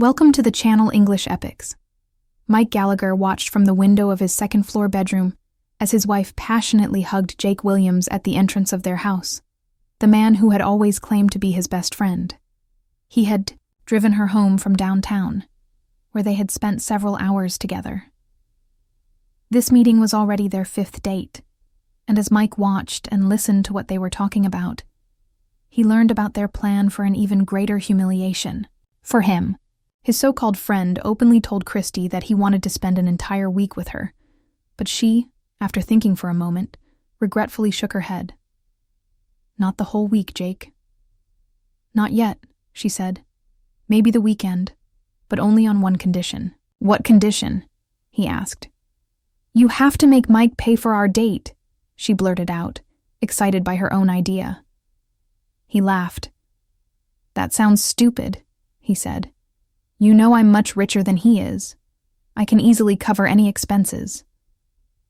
Welcome to the channel English Epics. Mike Gallagher watched from the window of his second-floor bedroom as his wife passionately hugged Jake Williams at the entrance of their house, the man who had always claimed to be his best friend. He had driven her home from downtown, where they had spent several hours together. This meeting was already their fifth date, and as Mike watched and listened to what they were talking about, he learned about their plan for an even greater humiliation. For him, his so-called friend openly told Christy that he wanted to spend an entire week with her, but she, after thinking for a moment, regretfully shook her head. "Not the whole week, Jake." "Not yet," she said. "Maybe the weekend, but only on one condition." "What condition?" he asked. "You have to make Mike pay for our date," she blurted out, excited by her own idea. He laughed. "That sounds stupid," he said. "You know I'm much richer than he is. I can easily cover any expenses."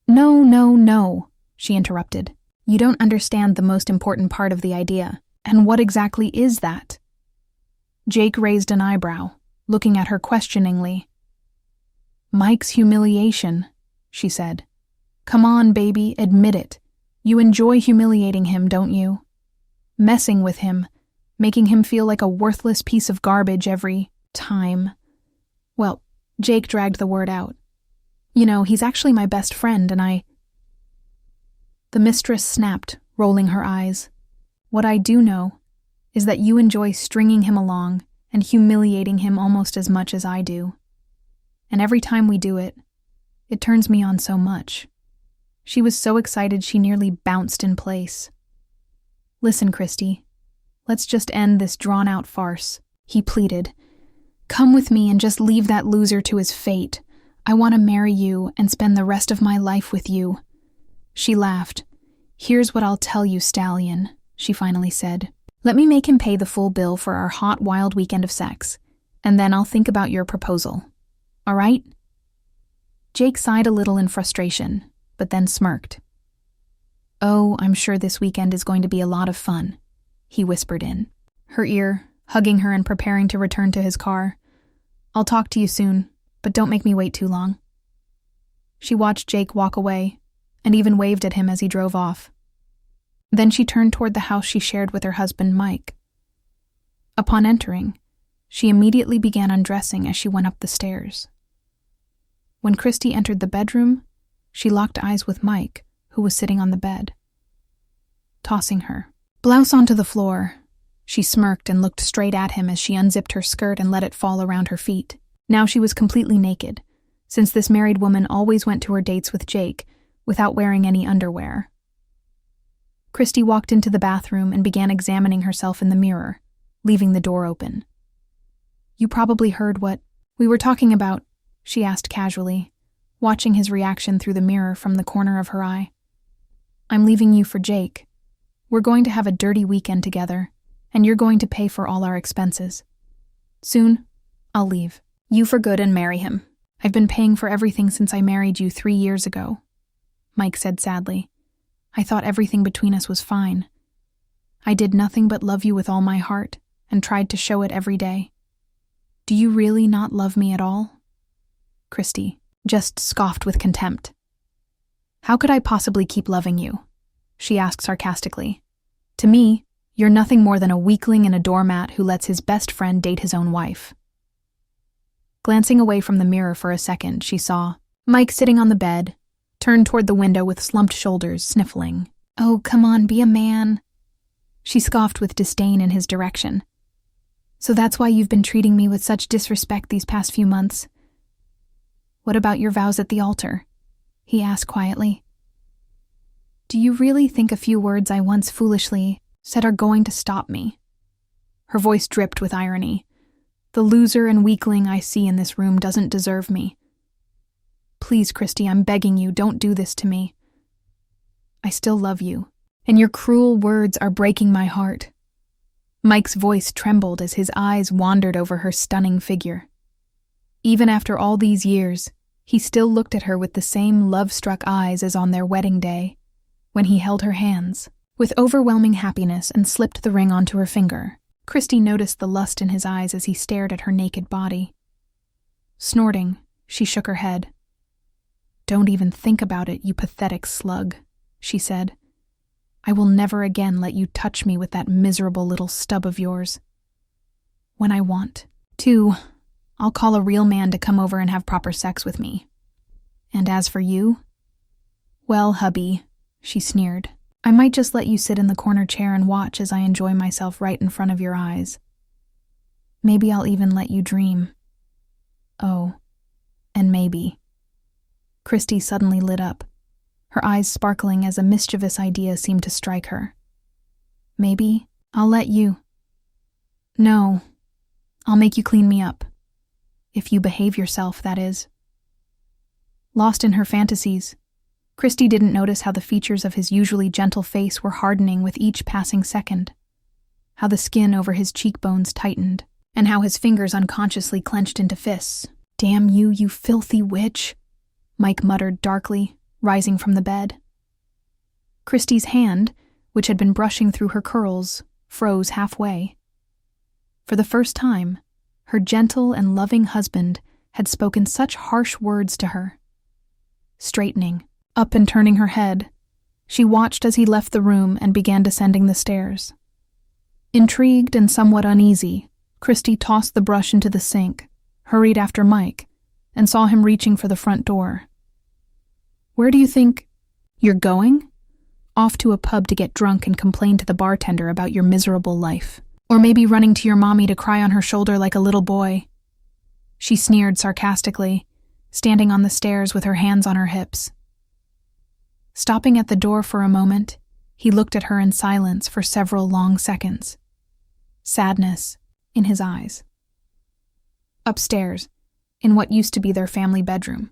No, she interrupted. "You don't understand the most important part of the idea. And what exactly is that?" Jake raised an eyebrow, looking at her questioningly. "Mike's humiliation," she said. "Come on, baby, admit it. You enjoy humiliating him, don't you? Messing with him, making him feel like a worthless piece of garbage every time." "Well," Jake dragged the word out. "You know, he's actually my best friend, and The mistress snapped, rolling her eyes. "What I do know is that you enjoy stringing him along and humiliating him almost as much as I do. And every time we do it, it turns me on so much." She was so excited she nearly bounced in place. "Listen, Christy, let's just end this drawn-out farce," he pleaded. "Come with me and just leave that loser to his fate. I want to marry you and spend the rest of my life with you." She laughed. "Here's what I'll tell you, stallion," she finally said. "Let me make him pay the full bill for our hot, wild weekend of sex, and then I'll think about your proposal. All right?" Jake sighed a little in frustration, but then smirked. "Oh, I'm sure this weekend is going to be a lot of fun," he whispered in her ear, hugging her and preparing to return to his car. "I'll talk to you soon, but don't make me wait too long." She watched Jake walk away, and even waved at him as he drove off. Then she turned toward the house she shared with her husband, Mike. Upon entering, she immediately began undressing as she went up the stairs. When Christy entered the bedroom, she locked eyes with Mike, who was sitting on the bed. Tossing her blouse onto the floor, she smirked and looked straight at him as she unzipped her skirt and let it fall around her feet. Now she was completely naked, since this married woman always went to her dates with Jake without wearing any underwear. Christy walked into the bathroom and began examining herself in the mirror, leaving the door open. "You probably heard what we were talking about," she asked casually, watching his reaction through the mirror from the corner of her eye. "I'm leaving you for Jake. We're going to have a dirty weekend together, and you're going to pay for all our expenses. Soon, I'll leave you for good and marry him. I've been paying for everything since I married you 3 years ago," Mike said sadly. "I thought everything between us was fine. I did nothing but love you with all my heart and tried to show it every day. Do you really not love me at all?" Christy just scoffed with contempt. "How could I possibly keep loving you?" she asked sarcastically. "To me, you're nothing more than a weakling and a doormat who lets his best friend date his own wife." Glancing away from the mirror for a second, she saw Mike sitting on the bed, turned toward the window with slumped shoulders, sniffling. "Oh, come on, be a man." She scoffed with disdain in his direction. "So that's why you've been treating me with such disrespect these past few months." "What about your vows at the altar?" he asked quietly. "Do you really think a few words I once foolishly said are going to stop me?" Her voice dripped with irony. "The loser and weakling I see in this room doesn't deserve me. Please, Christy, I'm begging you, don't do this to me. I still love you, and your cruel words are breaking my heart." Mike's voice trembled as his eyes wandered over her stunning figure. Even after all these years, he still looked at her with the same love-struck eyes as on their wedding day, when he held her hands with overwhelming happiness and slipped the ring onto her finger. Christy noticed the lust in his eyes as he stared at her naked body. Snorting, she shook her head. "Don't even think about it, you pathetic slug," she said. "I will never again let you touch me with that miserable little stub of yours. When I want to, I'll call a real man to come over and have proper sex with me. And as for you, well, hubby," she sneered, "I might just let you sit in the corner chair and watch as I enjoy myself right in front of your eyes. Maybe I'll even let you dream. Oh, and maybe." Christy suddenly lit up, her eyes sparkling as a mischievous idea seemed to strike her. "Maybe I'll let you. No, I'll make you clean me up. If you behave yourself, that is." Lost in her fantasies, Christy didn't notice how the features of his usually gentle face were hardening with each passing second, how the skin over his cheekbones tightened, and how his fingers unconsciously clenched into fists. "Damn you, you filthy witch," Mike muttered darkly, rising from the bed. Christy's hand, which had been brushing through her curls, froze halfway. For the first time, her gentle and loving husband had spoken such harsh words to her. Straightening, up and turning her head, she watched as he left the room and began descending the stairs. Intrigued and somewhat uneasy, Christy tossed the brush into the sink, hurried after Mike, and saw him reaching for the front door. "Where do you think you're going?" "Off to a pub to get drunk and complain to the bartender about your miserable life. Or maybe running to your mommy to cry on her shoulder like a little boy," she sneered sarcastically, standing on the stairs with her hands on her hips. Stopping at the door for a moment, he looked at her in silence for several long seconds, sadness in his eyes. Upstairs, in what used to be their family bedroom,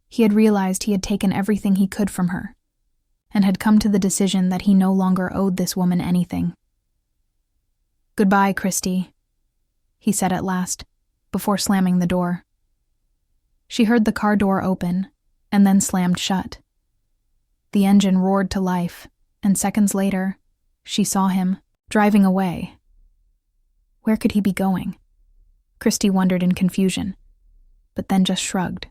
he had realized he had taken everything he could from her, and had come to the decision that he no longer owed this woman anything. "Goodbye, Christy," he said at last, before slamming the door. She heard the car door open, and then slammed shut. The engine roared to life, and seconds later, she saw him, driving away. Where could he be going? Christy wondered in confusion, but then just shrugged.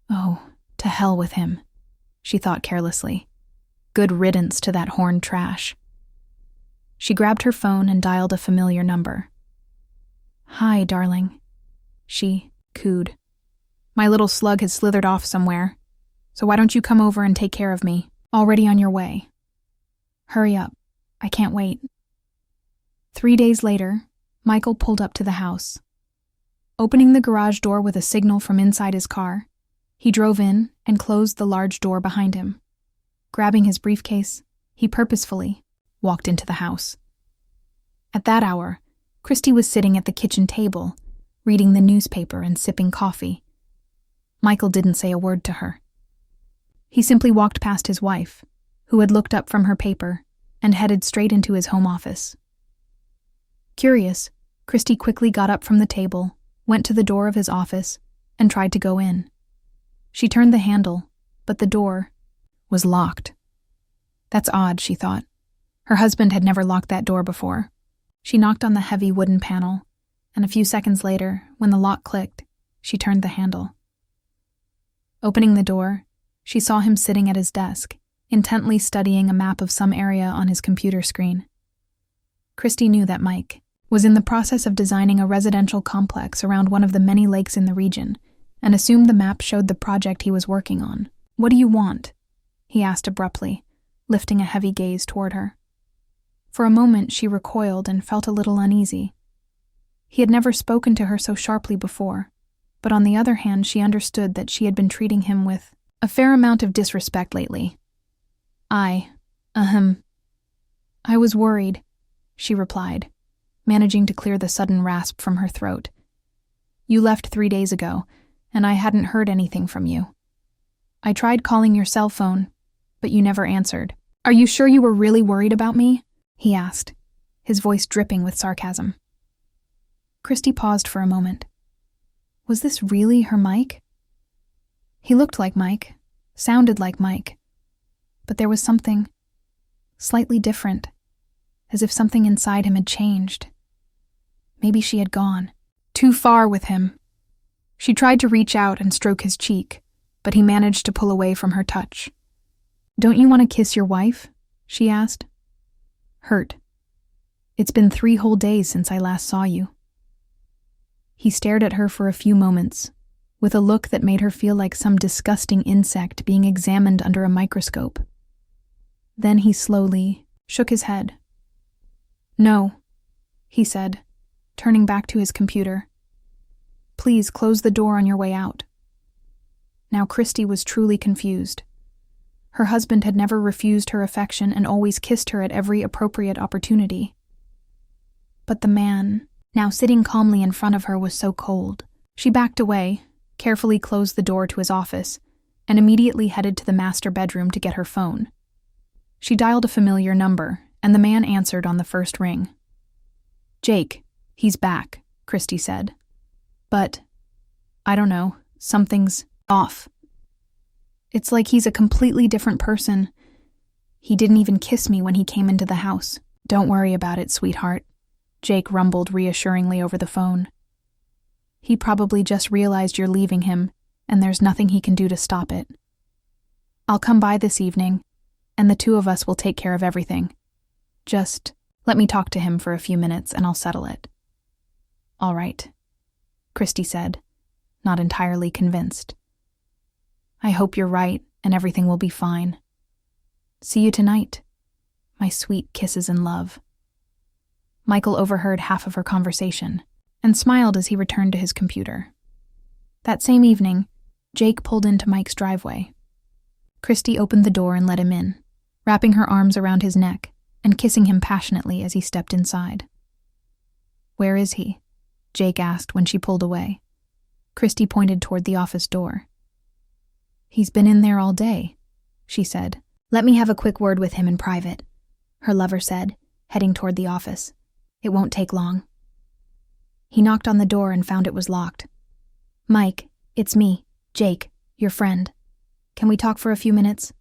Oh, to hell with him, she thought carelessly. Good riddance to that horned trash. She grabbed her phone and dialed a familiar number. "Hi, darling," she cooed. "My little slug has slithered off somewhere, so why don't you come over and take care of me? Already on your way. Hurry up, I can't wait." 3 days later, Michael pulled up to the house. Opening the garage door with a signal from inside his car, he drove in and closed the large door behind him. Grabbing his briefcase, he purposefully walked into the house. At that hour, Christy was sitting at the kitchen table, reading the newspaper and sipping coffee. Michael didn't say a word to her. He simply walked past his wife, who had looked up from her paper, and headed straight into his home office. Curious, Christy quickly got up from the table, went to the door of his office, and tried to go in. She turned the handle, but the door was locked. That's odd, she thought. Her husband had never locked that door before. She knocked on the heavy wooden panel, and a few seconds later, when the lock clicked, she turned the handle. Opening the door, she saw him sitting at his desk, intently studying a map of some area on his computer screen. Christy knew that Mike was in the process of designing a residential complex around one of the many lakes in the region, and assumed the map showed the project he was working on. "What do you want?" he asked abruptly, lifting a heavy gaze toward her. For a moment she recoiled and felt a little uneasy. He had never spoken to her so sharply before, but on the other hand she understood that she had been treating him with a fair amount of disrespect lately. I was worried," she replied, managing to clear the sudden rasp from her throat. "You left 3 days ago, and I hadn't heard anything from you. I tried calling your cell phone, but you never answered." "Are you sure you were really worried about me?" he asked, his voice dripping with sarcasm. Christy paused for a moment. Was this really her Mike? He looked like Mike, sounded like Mike, but there was something slightly different, as if something inside him had changed. Maybe she had gone too far with him. She tried to reach out and stroke his cheek, but he managed to pull away from her touch. "Don't you want to kiss your wife?" she asked. "Hurt. It's been 3 whole days since I last saw you." He stared at her for a few moments, with a look that made her feel like some disgusting insect being examined under a microscope. Then he slowly shook his head. "No," he said, turning back to his computer. "Please close the door on your way out." Now Christy was truly confused. Her husband had never refused her affection and always kissed her at every appropriate opportunity. But the man, now sitting calmly in front of her, was so cold. She backed away, carefully closed the door to his office, and immediately headed to the master bedroom to get her phone. She dialed a familiar number, and the man answered on the first ring. "Jake, he's back," Christy said. "But, I don't know, something's off. It's like he's a completely different person. He didn't even kiss me when he came into the house." "Don't worry about it, sweetheart," Jake rumbled reassuringly over the phone. "He probably just realized you're leaving him, and there's nothing he can do to stop it. I'll come by this evening, and the 2 of us will take care of everything. Just let me talk to him for a few minutes and I'll settle it." "All right," Christy said, not entirely convinced. "I hope you're right and everything will be fine. See you tonight, my sweet kisses and love." Michael overheard half of her conversation and smiled as he returned to his computer. That same evening, Jake pulled into Mike's driveway. Christy opened the door and let him in, wrapping her arms around his neck and kissing him passionately as he stepped inside. "Where is he?" Jake asked when she pulled away. Christy pointed toward the office door. "He's been in there all day," she said. "Let me have a quick word with him in private," her lover said, heading toward the office. "It won't take long." He knocked on the door and found it was locked. "Mike, it's me, Jake, your friend. Can we talk for a few minutes?"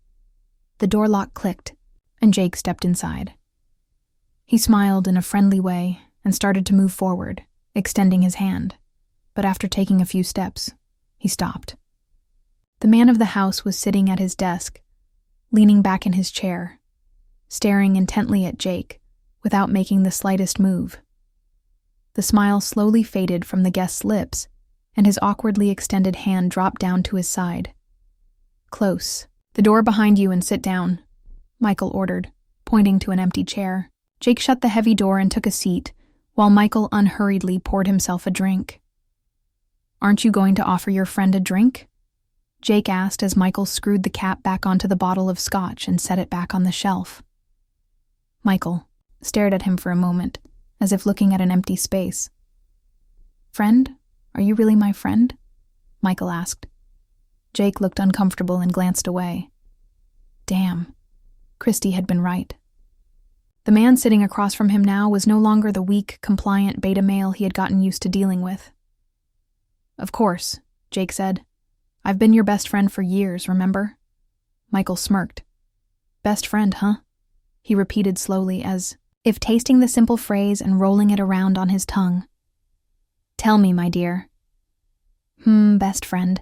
The door lock clicked, and Jake stepped inside. He smiled in a friendly way and started to move forward, extending his hand. But after taking a few steps, he stopped. The man of the house was sitting at his desk, leaning back in his chair, staring intently at Jake without making the slightest move. The smile slowly faded from the guest's lips, and his awkwardly extended hand dropped down to his side. "Close. The door behind you and sit down," Michael ordered, pointing to an empty chair. Jake shut the heavy door and took a seat, while Michael unhurriedly poured himself a drink. "Aren't you going to offer your friend a drink?" Jake asked as Michael screwed the cap back onto the bottle of scotch and set it back on the shelf. Michael stared at him for a moment, as if looking at an empty space. "Friend? Are you really my friend?" Michael asked. Jake looked uncomfortable and glanced away. Damn, Christy had been right. The man sitting across from him now was no longer the weak, compliant beta male he had gotten used to dealing with. "Of course," Jake said. "I've been your best friend for years, remember?" Michael smirked. "Best friend, huh?" he repeated slowly, as if tasting the simple phrase and rolling it around on his tongue. "Tell me, my dear." Best friend.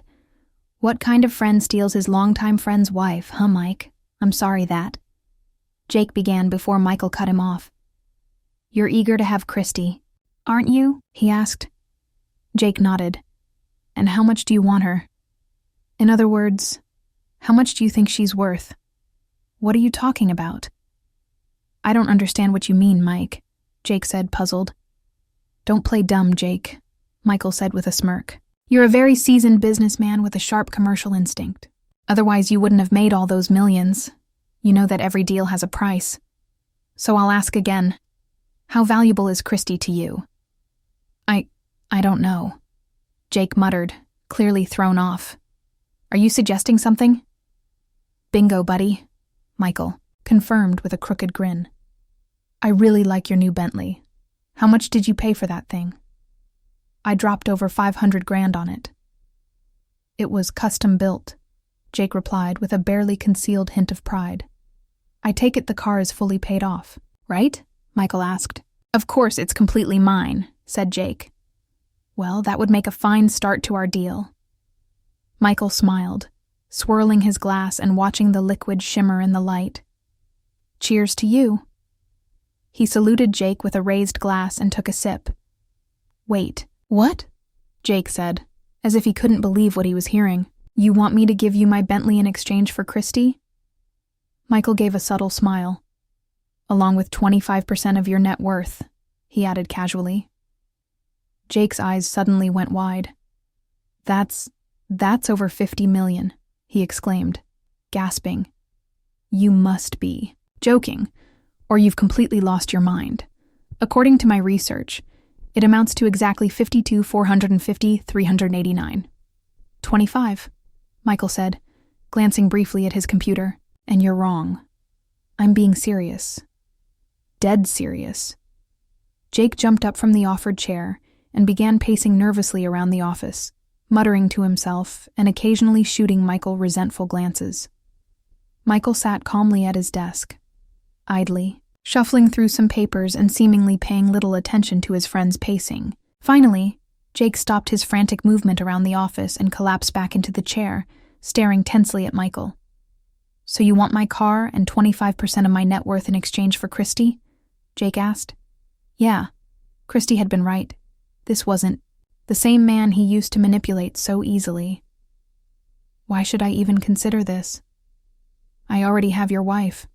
What kind of friend steals his longtime friend's wife, huh, Mike? I'm sorry that." Jake began before Michael cut him off. "You're eager to have Christy, aren't you?" he asked. Jake nodded. "And how much do you want her? In other words, how much do you think she's worth? What are you talking about?" "I don't understand what you mean, Mike," Jake said, puzzled. "Don't play dumb, Jake," Michael said with a smirk. "You're a very seasoned businessman with a sharp commercial instinct. Otherwise you wouldn't have made all those millions. You know that every deal has a price. So I'll ask again. How valuable is Christy to you?" I don't know," Jake muttered, clearly thrown off. "Are you suggesting something?" "Bingo, buddy," Michael confirmed with a crooked grin. "I really like your new Bentley. How much did you pay for that thing?" "I dropped over 500 grand on it." "It was custom built," Jake replied with a barely concealed hint of pride. "I take it the car is fully paid off, right?" Michael asked. "Of course it's completely mine," said Jake. Well, that would make a fine start to our deal. Michael smiled, swirling his glass and watching the liquid shimmer in the light. Cheers to you. He saluted Jake with a raised glass and took a sip. Wait, what? Jake said, as if he couldn't believe what he was hearing. You want me to give you my Bentley in exchange for Christy? Michael gave a subtle smile. Along with 25% of your net worth, he added casually. Jake's eyes suddenly went wide. That's over 50 million, he exclaimed, gasping. You must be joking, or you've completely lost your mind. According to my research, it amounts to exactly 52,450,389. 25, Michael said, glancing briefly at his computer. And you're wrong. I'm being serious. Dead serious. Jake jumped up from the offered chair and began pacing nervously around the office, muttering to himself and occasionally shooting Michael resentful glances. Michael sat calmly at his desk, idly, shuffling through some papers and seemingly paying little attention to his friend's pacing. Finally, Jake stopped his frantic movement around the office and collapsed back into the chair, staring tensely at Michael. So you want my car and 25% of my net worth in exchange for Christy? Jake asked. Yeah, Christy had been right. This wasn't the same man he used to manipulate so easily. Why should I even consider this? I already have your wife.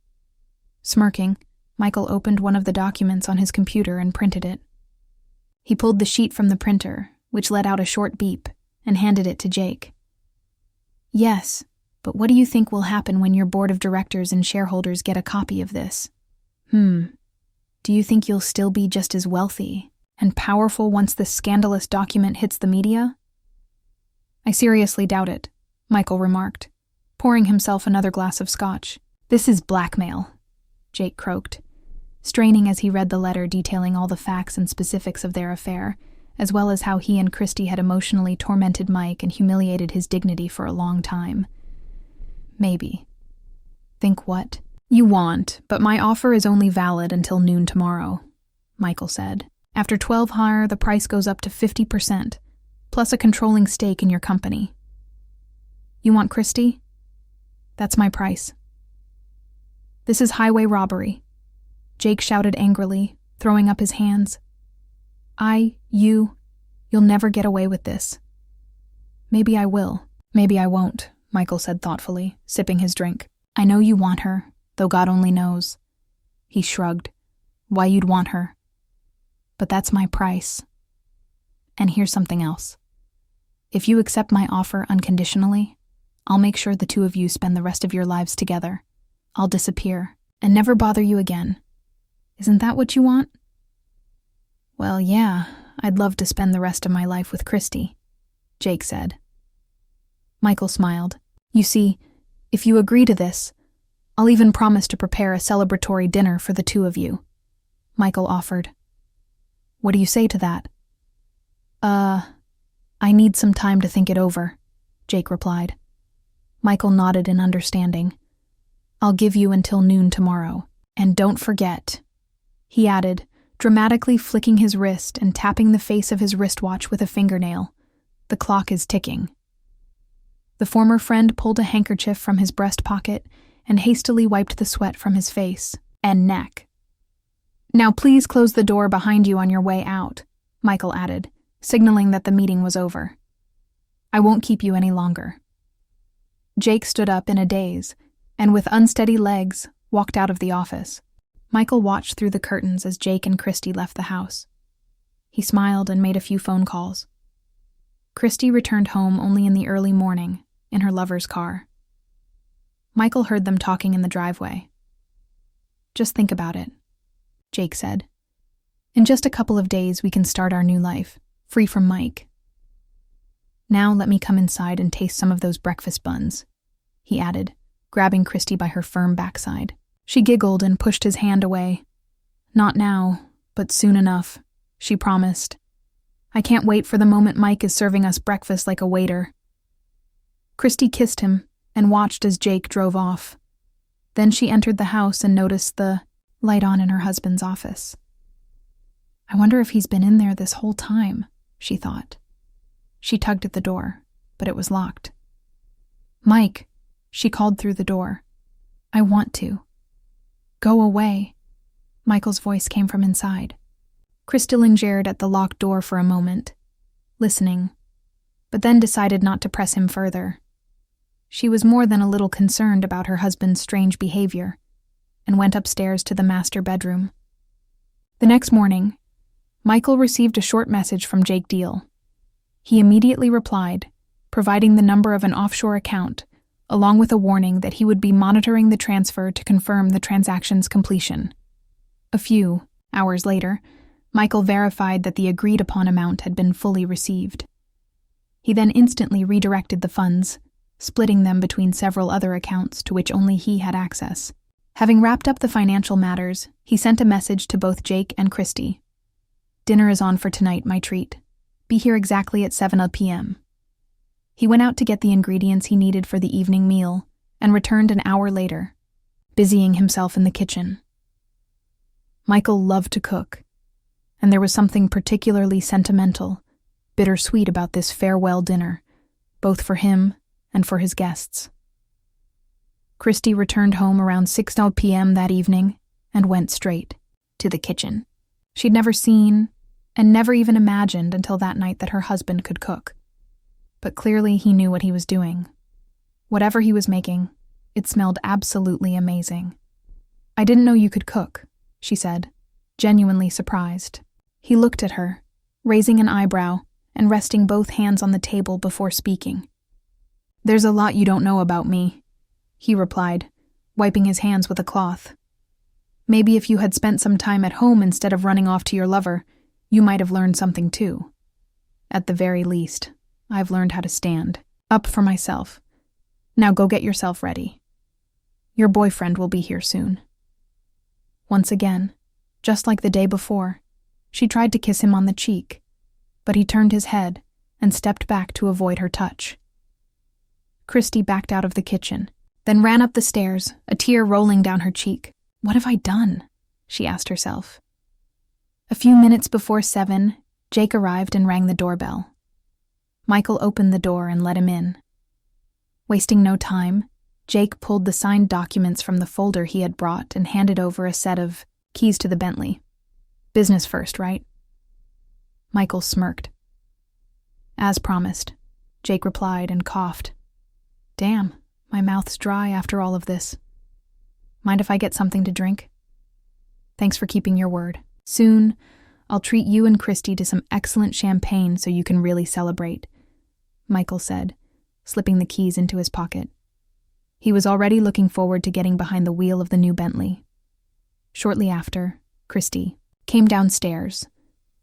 Smirking, Michael opened one of the documents on his computer and printed it. He pulled the sheet from the printer, which let out a short beep, and handed it to Jake. Yes, but what do you think will happen when your board of directors and shareholders get a copy of this? Do you think you'll still be just as wealthy and powerful once this scandalous document hits the media? I seriously doubt it, Michael remarked, pouring himself another glass of scotch. This is blackmail, Jake croaked, straining as he read the letter detailing all the facts and specifics of their affair, as well as how he and Christy had emotionally tormented Mike and humiliated his dignity for a long time. Maybe. Think what? You want, but my offer is only valid until noon tomorrow, Michael said. After 12 hire, the price goes up to 50%, plus a controlling stake in your company. You want Christy? That's my price. This is highway robbery, Jake shouted angrily, throwing up his hands. You'll never get away with this. Maybe I will, maybe I won't, Michael said thoughtfully, sipping his drink. I know you want her, though God only knows. He shrugged. Why you'd want her. But that's my price. And here's something else. If you accept my offer unconditionally, I'll make sure the two of you spend the rest of your lives together. I'll disappear and never bother you again. Isn't that what you want? Well, yeah, I'd love to spend the rest of my life with Christy, Jake said. Michael smiled. You see, if you agree to this, I'll even promise to prepare a celebratory dinner for the two of you, Michael offered. What do you say to that? I need some time to think it over, Jake replied. Michael nodded in understanding. I'll give you until noon tomorrow. And don't forget, he added, dramatically flicking his wrist and tapping the face of his wristwatch with a fingernail. The clock is ticking. The former friend pulled a handkerchief from his breast pocket and hastily wiped the sweat from his face and neck. Now please close the door behind you on your way out, Michael added, signaling that the meeting was over. I won't keep you any longer. Jake stood up in a daze and with unsteady legs walked out of the office. Michael watched through the curtains as Jake and Christy left the house. He smiled and made a few phone calls. Christy returned home only in the early morning, in her lover's car. Michael heard them talking in the driveway. Just think about it, Jake said. In just a couple of days, we can start our new life, free from Mike. Now let me come inside and taste some of those breakfast buns, he added, grabbing Christy by her firm backside. She giggled and pushed his hand away. Not now, but soon enough, she promised. I can't wait for the moment Mike is serving us breakfast like a waiter. Christy kissed him and watched as Jake drove off. Then she entered the house and noticed the light on in her husband's office. I wonder if he's been in there this whole time, she thought. She tugged at the door, but it was locked. "Mike," she called through the door. "I want to." "Go away." Michael's voice came from inside. Krista lingered at the locked door for a moment, listening, but then decided not to press him further. She was more than a little concerned about her husband's strange behavior, and went upstairs to the master bedroom. The next morning, Michael received a short message from Jake Deal. He immediately replied, providing the number of an offshore account, along with a warning that he would be monitoring the transfer to confirm the transaction's completion. A few hours later, Michael verified that the agreed-upon amount had been fully received. He then instantly redirected the funds, splitting them between several other accounts to which only he had access. Having wrapped up the financial matters, he sent a message to both Jake and Christy. "Dinner is on for tonight, my treat. Be here exactly at 7 p.m. He went out to get the ingredients he needed for the evening meal and returned an hour later, busying himself in the kitchen. Michael loved to cook, and there was something particularly sentimental, bittersweet about this farewell dinner, both for him and for his guests. Christy returned home around 6 p.m. that evening and went straight to the kitchen. She'd never seen and never even imagined until that night that her husband could cook. But clearly he knew what he was doing. Whatever he was making, it smelled absolutely amazing. "I didn't know you could cook," she said, genuinely surprised. He looked at her, raising an eyebrow and resting both hands on the table before speaking. "There's a lot you don't know about me," he replied, wiping his hands with a cloth. "Maybe if you had spent some time at home instead of running off to your lover, you might have learned something too. At the very least, I've learned how to stand up for myself. Now go get yourself ready. Your boyfriend will be here soon." Once again, just like the day before, she tried to kiss him on the cheek, but he turned his head and stepped back to avoid her touch. Christy backed out of the kitchen, then ran up the stairs, a tear rolling down her cheek. "What have I done?" she asked herself. A few minutes before 7, Jake arrived and rang the doorbell. Michael opened the door and let him in. Wasting no time, Jake pulled the signed documents from the folder he had brought and handed over a set of keys to the Bentley. "Business first, right?" Michael smirked. "As promised," Jake replied and coughed. "Damn, my mouth's dry after all of this. Mind if I get something to drink?" "Thanks for keeping your word. Soon, I'll treat you and Christy to some excellent champagne so you can really celebrate," Michael said, slipping the keys into his pocket. He was already looking forward to getting behind the wheel of the new Bentley. Shortly after, Christy came downstairs,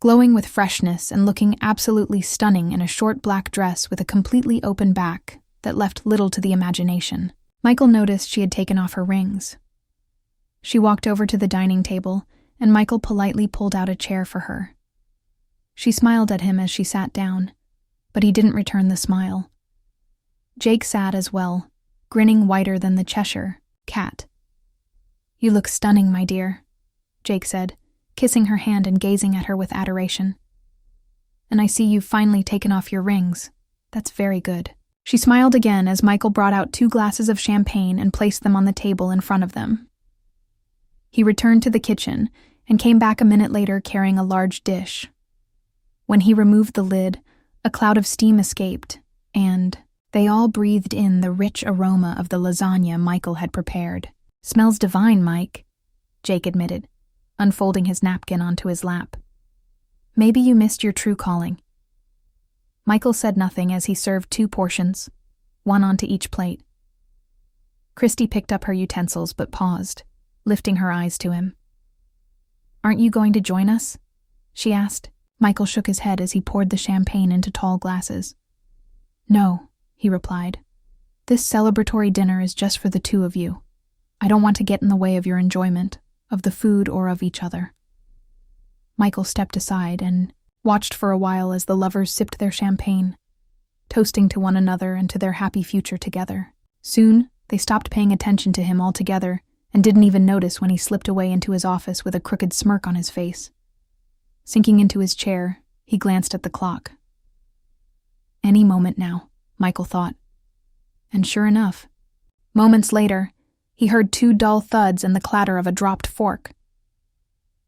glowing with freshness and looking absolutely stunning in a short black dress with a completely open back that left little to the imagination. Michael noticed she had taken off her rings. She walked over to the dining table, and Michael politely pulled out a chair for her. She smiled at him as she sat down, but he didn't return the smile. Jake sat as well, grinning whiter than the Cheshire cat. "You look stunning, my dear," Jake said, kissing her hand and gazing at her with adoration. "And I see you've finally taken off your rings. That's very good." She smiled again as Michael brought out 2 glasses of champagne and placed them on the table in front of them. He returned to the kitchen and came back a minute later carrying a large dish. When he removed the lid, a cloud of steam escaped, and they all breathed in the rich aroma of the lasagna Michael had prepared. "Smells divine, Mike," Jake admitted, unfolding his napkin onto his lap. "Maybe you missed your true calling." Michael said nothing as he served 2 portions, one onto each plate. Christy picked up her utensils but paused, lifting her eyes to him. "Aren't you going to join us?" she asked. Michael shook his head as he poured the champagne into tall glasses. "No," he replied. "This celebratory dinner is just for the 2 of you. I don't want to get in the way of your enjoyment, of the food or of each other." Michael stepped aside and watched for a while as the lovers sipped their champagne, toasting to one another and to their happy future together. Soon, they stopped paying attention to him altogether and didn't even notice when he slipped away into his office with a crooked smirk on his face. Sinking into his chair, He glanced at the clock. Any moment now, Michael thought. And sure enough, moments later, he heard 2 dull thuds and the clatter of a dropped fork.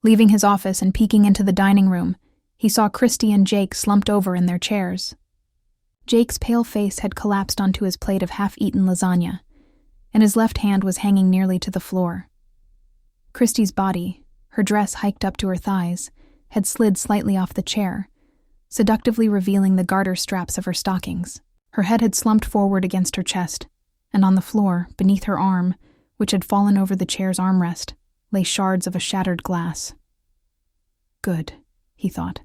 Leaving his office and peeking into the dining room, he saw Christy and Jake slumped over in their chairs. Jake's pale face had collapsed onto his plate of half-eaten lasagna, and his left hand was hanging nearly to the floor. Christy's body, her dress hiked up to her thighs, had slid slightly off the chair, seductively revealing the garter straps of her stockings. Her head had slumped forward against her chest, and on the floor, beneath her arm, which had fallen over the chair's armrest, lay shards of a shattered glass. Good, he thought.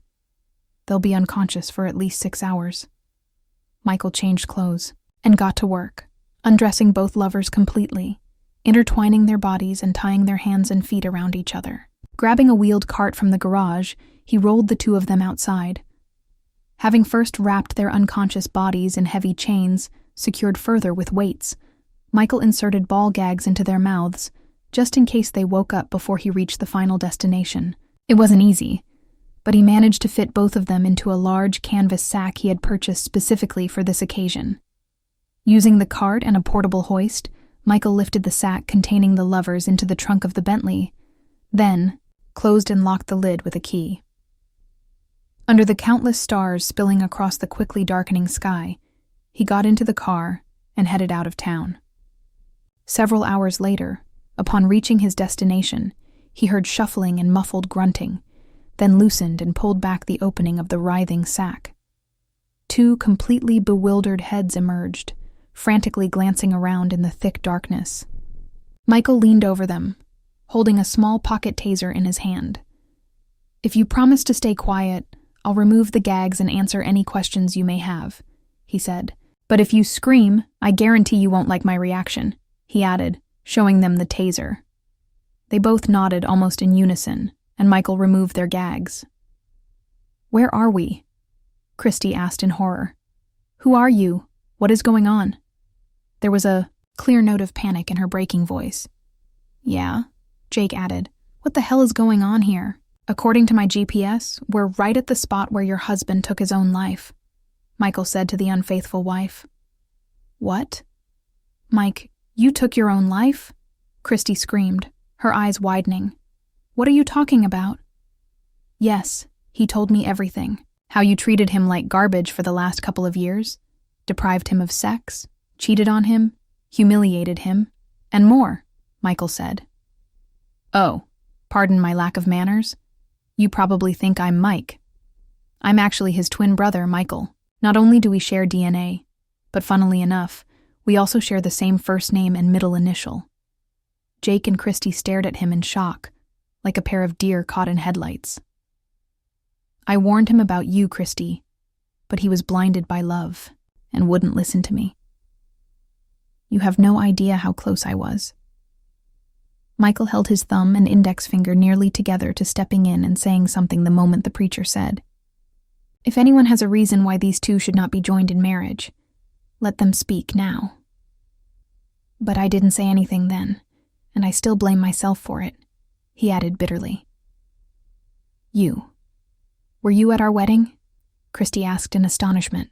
They'll be unconscious for at least 6 hours. Michael changed clothes and got to work, undressing both lovers completely, intertwining their bodies and tying their hands and feet around each other. Grabbing a wheeled cart from the garage, he rolled the 2 of them outside. Having first wrapped their unconscious bodies in heavy chains, secured further with weights, Michael inserted ball gags into their mouths, just in case they woke up before he reached the final destination. It wasn't easy, but he managed to fit both of them into a large canvas sack he had purchased specifically for this occasion. Using the cart and a portable hoist, Michael lifted the sack containing the lovers into the trunk of the Bentley, then closed and locked the lid with a key. Under the countless stars spilling across the quickly darkening sky, he got into the car and headed out of town. Several hours later, upon reaching his destination, he heard shuffling and muffled grunting, then loosened and pulled back the opening of the writhing sack. 2 completely bewildered heads emerged, frantically glancing around in the thick darkness. Michael leaned over them, holding a small pocket taser in his hand. "If you promise to stay quiet, I'll remove the gags and answer any questions you may have," he said. "But if you scream, I guarantee you won't like my reaction," he added, showing them the taser. They both nodded almost in unison, and Michael removed their gags. "Where are we?" Christy asked in horror. "Who are you? What is going on?" There was a clear note of panic in her breaking voice. "Yeah," Jake added. "What the hell is going on here? According to my GPS, we're right at the spot where your husband took his own life," Michael said to the unfaithful wife. "What? Mike, you took your own life?" Christy screamed, her eyes widening. "What are you talking about?" "Yes, he told me everything. How you treated him like garbage for the last couple of years, deprived him of sex, cheated on him, humiliated him, and more," Michael said. "Oh, pardon my lack of manners. You probably think I'm Mike. I'm actually his twin brother, Michael. Not only do we share DNA, but funnily enough, we also share the same first name and middle initial." Jake and Christy stared at him in shock, like a pair of deer caught in headlights. "I warned him about you, Christy, but he was blinded by love and wouldn't listen to me. You have no idea how close I was." Michael held his thumb and index finger nearly together to stepping in and saying something the moment the preacher said, "If anyone has a reason why these 2 should not be joined in marriage, let them speak now." "But I didn't say anything then, and I still blame myself for it," he added bitterly. Were you at our wedding?" Christy asked in astonishment.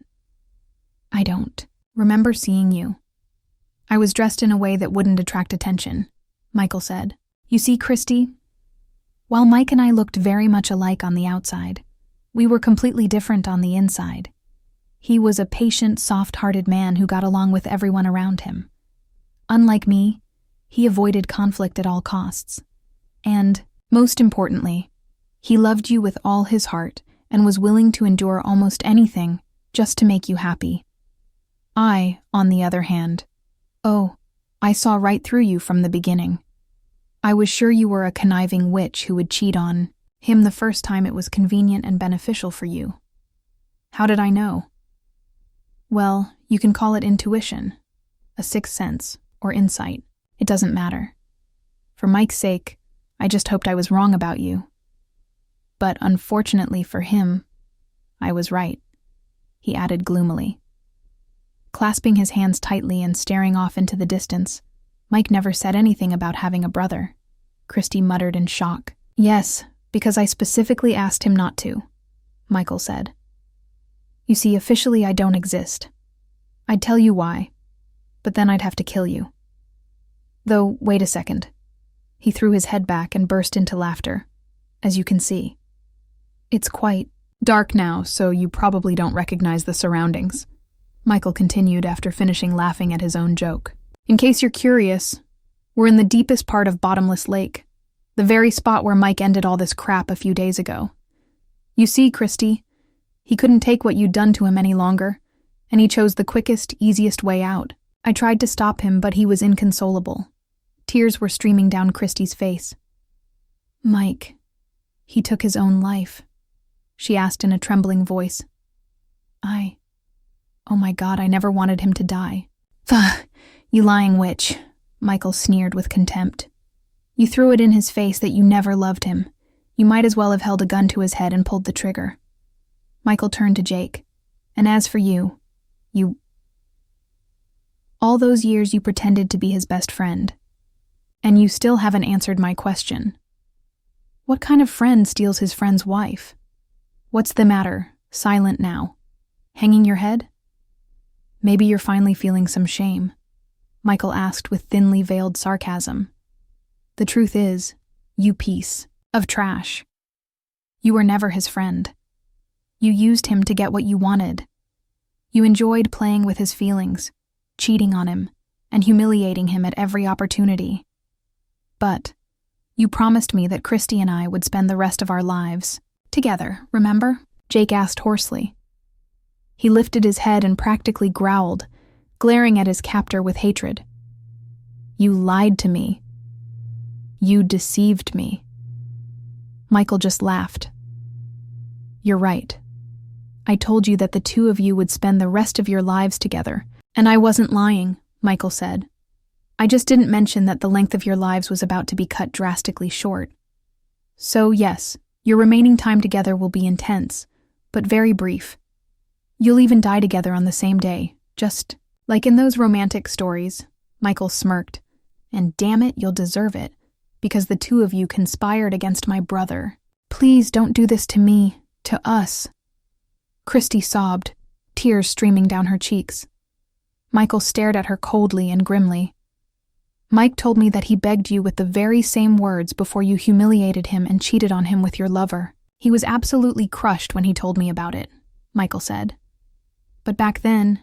"I don't remember seeing you. I was dressed in a way that wouldn't attract attention," Michael said. "You see, Christy, while Mike and I looked very much alike on the outside, we were completely different on the inside. He was a patient, soft-hearted man who got along with everyone around him. Unlike me, he avoided conflict at all costs. And, most importantly, he loved you with all his heart and was willing to endure almost anything just to make you happy. I, on the other hand, I saw right through you from the beginning. I was sure you were a conniving witch who would cheat on him the first time it was convenient and beneficial for you. How did I know? Well, you can call it intuition, a sixth sense, or insight. It doesn't matter. For Mike's sake, I just hoped I was wrong about you. But unfortunately for him, I was right," he added gloomily. Clasping his hands tightly and staring off into the distance, "Mike never said anything about having a brother," Christy muttered in shock. "Yes, because I specifically asked him not to," Michael said. You see, officially I don't exist. I'd tell you why, but then I'd have to kill you. Though, wait a second. He threw his head back and burst into laughter, as you can see. It's quite dark now, so you probably don't recognize the surroundings, Michael continued after finishing laughing at his own joke. In case you're curious, we're in the deepest part of Bottomless Lake, the very spot where Mike ended all this crap a few days ago. You see, Christy, he couldn't take what you'd done to him any longer, and he chose the quickest, easiest way out. I tried to stop him, but he was inconsolable. Tears were streaming down Christy's face. Mike, he took his own life, she asked in a trembling voice. Oh my God, I never wanted him to die. Ugh, you lying witch, Michael sneered with contempt. You threw it in his face that you never loved him. You might as well have held a gun to his head and pulled the trigger. Michael turned to Jake. And as for you, all those years you pretended to be his best friend. And you still haven't answered my question. What kind of friend steals his friend's wife? What's the matter? Silent now. Hanging your head? Maybe you're finally feeling some shame, Michael asked with thinly veiled sarcasm. The truth is, you piece of trash. You were never his friend. You used him to get what you wanted. You enjoyed playing with his feelings, cheating on him, and humiliating him at every opportunity. But you promised me that Christy and I would spend the rest of our lives together, remember? Jake asked hoarsely. He lifted his head and practically growled, glaring at his captor with hatred. You lied to me. You deceived me. Michael just laughed. You're right. I told you that the two of you would spend the rest of your lives together, and I wasn't lying, Michael said. I just didn't mention that the length of your lives was about to be cut drastically short. So yes, your remaining time together will be intense, but very brief. You'll even die together on the same day, just like in those romantic stories, Michael smirked. And damn it, you'll deserve it, because the two of you conspired against my brother. Please don't do this to me, to us. Christy sobbed, tears streaming down her cheeks. Michael stared at her coldly and grimly. Mike told me that he begged you with the very same words before you humiliated him and cheated on him with your lover. He was absolutely crushed when he told me about it, Michael said. But back then,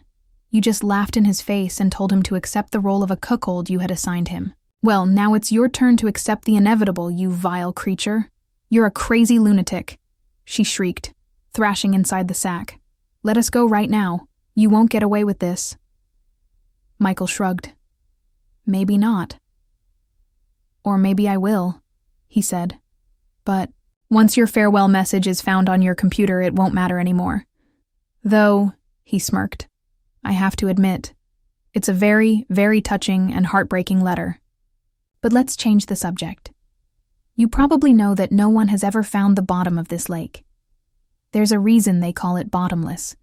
you just laughed in his face and told him to accept the role of a cuckold you had assigned him. Well, now it's your turn to accept the inevitable, you vile creature. You're a crazy lunatic, she shrieked, thrashing inside the sack. Let us go right now. You won't get away with this. Michael shrugged. Maybe not. Or maybe I will, he said. But once your farewell message is found on your computer, it won't matter anymore. Though, he smirked, I have to admit, it's a very, very touching and heartbreaking letter. But let's change the subject. You probably know that no one has ever found the bottom of this lake. There's a reason they call it bottomless.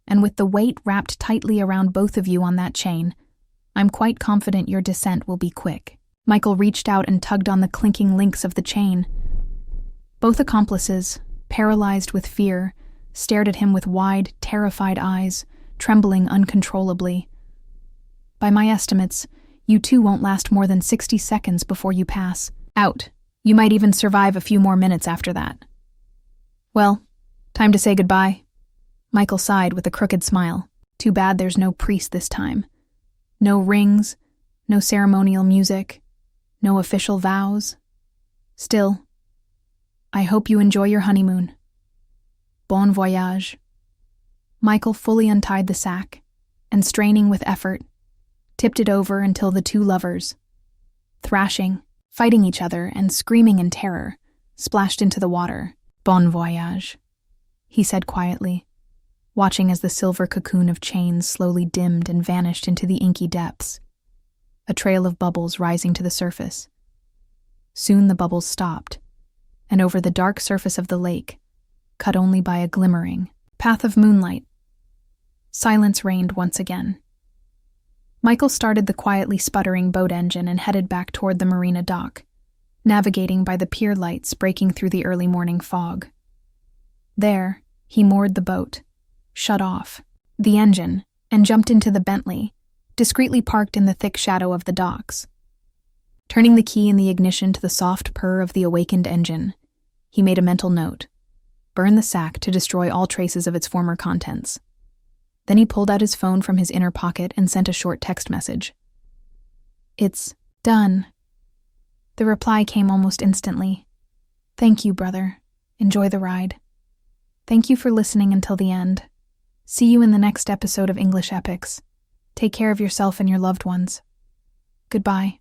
And with the weight wrapped tightly around both of you on that chain, I'm quite confident your descent will be quick. Michael reached out and tugged on the clinking links of the chain. Both accomplices, paralyzed with fear, stared at him with wide, terrified eyes, trembling uncontrollably. By my estimates, you two won't last more than 60 seconds before you pass out. You might even survive a few more minutes after that. Well, time to say goodbye. Michael sighed with a crooked smile. Too bad there's no priest this time. No rings, no ceremonial music, no official vows. Still, I hope you enjoy your honeymoon. Bon voyage. Michael fully untied the sack, and straining with effort, tipped it over until the two lovers, thrashing, fighting each other, and screaming in terror, splashed into the water. Bon voyage, he said quietly, watching as the silver cocoon of chains slowly dimmed and vanished into the inky depths, a trail of bubbles rising to the surface. Soon the bubbles stopped, and over the dark surface of the lake, cut only by a glimmering path of moonlight, silence reigned once again. Michael started the quietly sputtering boat engine and headed back toward the marina dock, navigating by the pier lights breaking through the early morning fog. There, He moored the boat, shut off the engine, and jumped into the Bentley, discreetly parked in the thick shadow of the docks. Turning the key in the ignition to the soft purr of the awakened engine, he made a mental note: burn the sack to destroy all traces of its former contents. Then he pulled out his phone from his inner pocket and sent a short text message. "It's done." The reply came almost instantly. "Thank you, brother. Enjoy the ride." Thank you for listening until the end. See you in the next episode of English Epics. Take care of yourself and your loved ones. Goodbye.